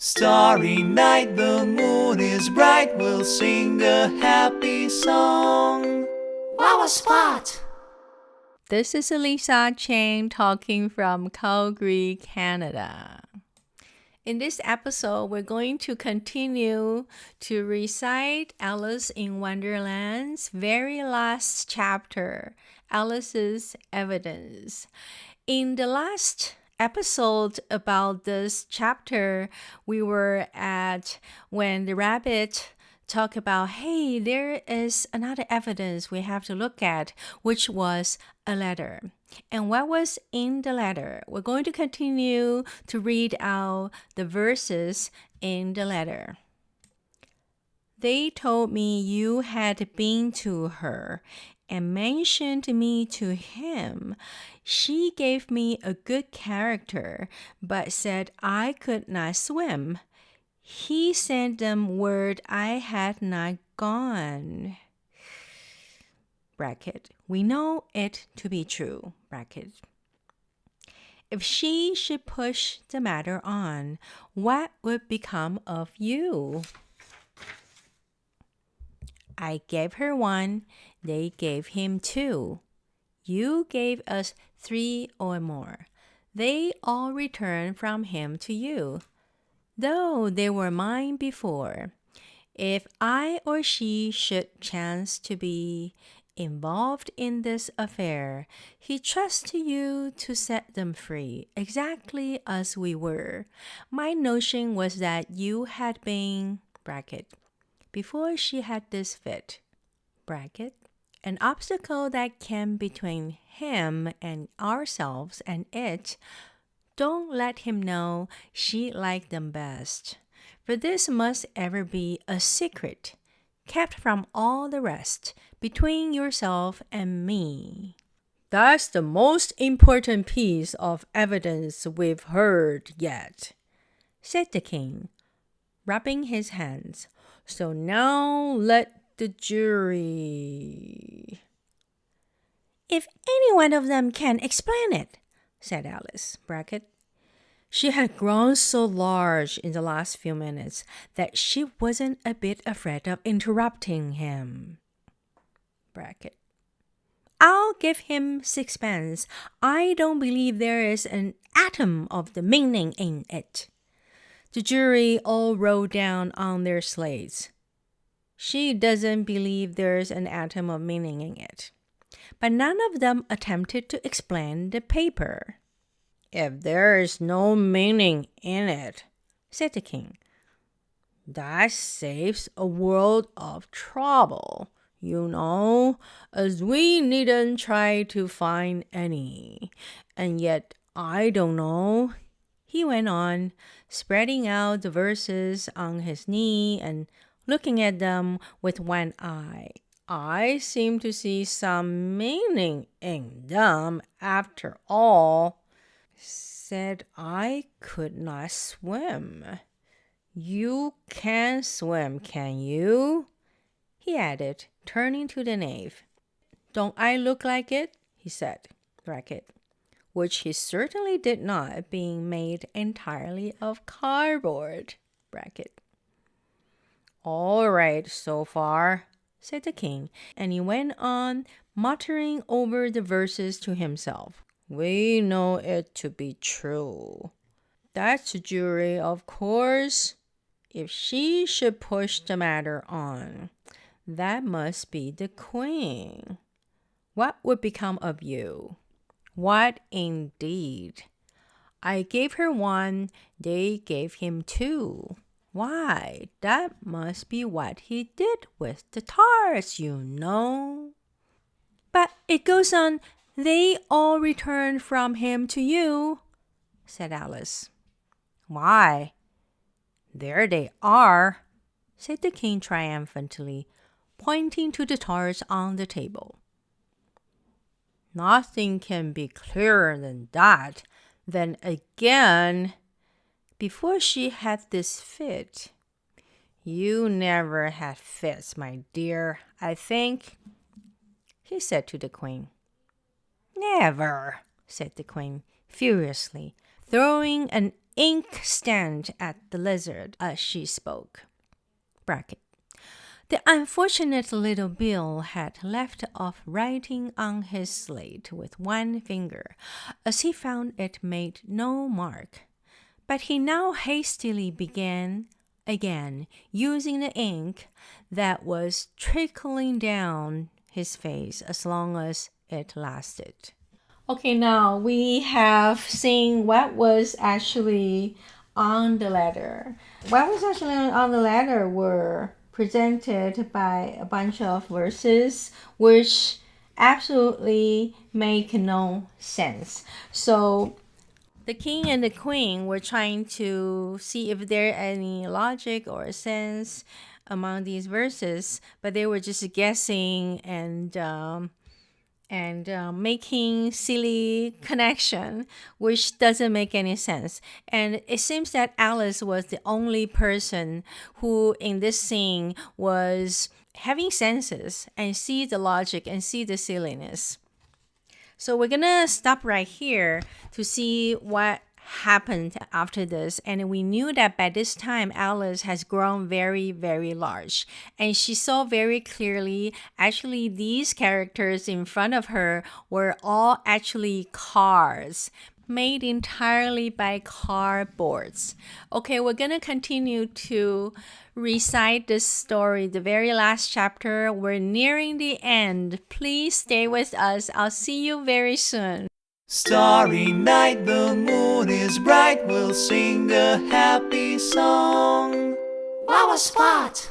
Starry night, the moon is bright, we'll sing a happy song. Wow, spot! This is Elisa Chang talking from Calgary, Canada. In this episode, we're going to continue to recite Alice in Wonderland's very last chapter, Alice's Evidence. In the last episode about this chapter, we were at when the rabbit talked about, hey, there is another evidence we have to look at, which was a letter. And what was in the letter? We're going to continue to read out the verses in the letter. They told me you had been to her and mentioned me to him. She gave me a good character, but said I could not swim. He sent them word I had not gone. Bracket. We know it to be true. Bracket. If she should push the matter on, what would become of you? I gave her one, they gave him two. You gave us three or more. They all returned from him to you, though they were mine before. If I or she should chance to be involved in this affair, he trusts to you to set them free, exactly as we were. My notion was that you had been, bracket, before she had this fit, bracket, an obstacle that came between him and ourselves and it. Don't let him know she liked them best, for this must ever be a secret, kept from all the rest, between yourself and me. That's the most important piece of evidence we've heard yet, said the king, rubbing his hands. So now let the jury. If any one of them can explain it, said Alice, bracket. She had grown so large in the last few minutes that she wasn't a bit afraid of interrupting him. Bracket. I'll give him sixpence. I don't believe there is an atom of the meaning in it. The jury all wrote down on their slates. She doesn't believe there's an atom of meaning in it. But none of them attempted to explain the paper. If there is no meaning in it, said the king, that saves a world of trouble, as we needn't try to find any. And yet I don't know, he went on, spreading out the verses on his knee and looking at them with one eye. I seem to see some meaning in them after all. Said I could not swim. You can swim, can you? He added, turning to the knave. Don't I look like it? He said, bracket, which he certainly did not, being made entirely of cardboard, bracket. All right so far, said the king, and he went on muttering over the verses to himself. We know it to be true. That's the jury, of course. If she should push the matter on, that must be the queen. What would become of you? What indeed? I gave her one, they gave him two. Why, that must be what he did with the tarts, But it goes on, they all returned from him to you, said Alice. Why, there they are, said the king triumphantly, pointing to the tarts on the table. Nothing can be clearer than that. Then again, before she had this fit. You never had fits, my dear, I think, he said to the queen. Never, said the queen furiously, throwing an inkstand at the lizard as she spoke. Bracket. The unfortunate little Bill had left off writing on his slate with one finger, as he found it made no mark. But he now hastily began again, using the ink that was trickling down his face as long as it lasted. Okay, now we have seen what was actually on the letter. What was actually on the letter were presented by a bunch of verses which absolutely make no sense. So the king and the queen were trying to see if there any logic or sense among these verses, but they were just guessing and making silly connection, which doesn't make any sense. And it seems that Alice was the only person who in this scene was having senses and see the logic and see the silliness. So we're gonna stop right here to see what happened after this. And we knew that by this time Alice has grown very, very large, and she saw very clearly actually these characters in front of her were all actually cars made entirely by cardboards. Okay, we're gonna continue to recite this story, the very last chapter. We're nearing the end. Please stay with us. I'll see you very soon. Starry night, the moon is bright, we'll sing a happy song. Wow, a spot!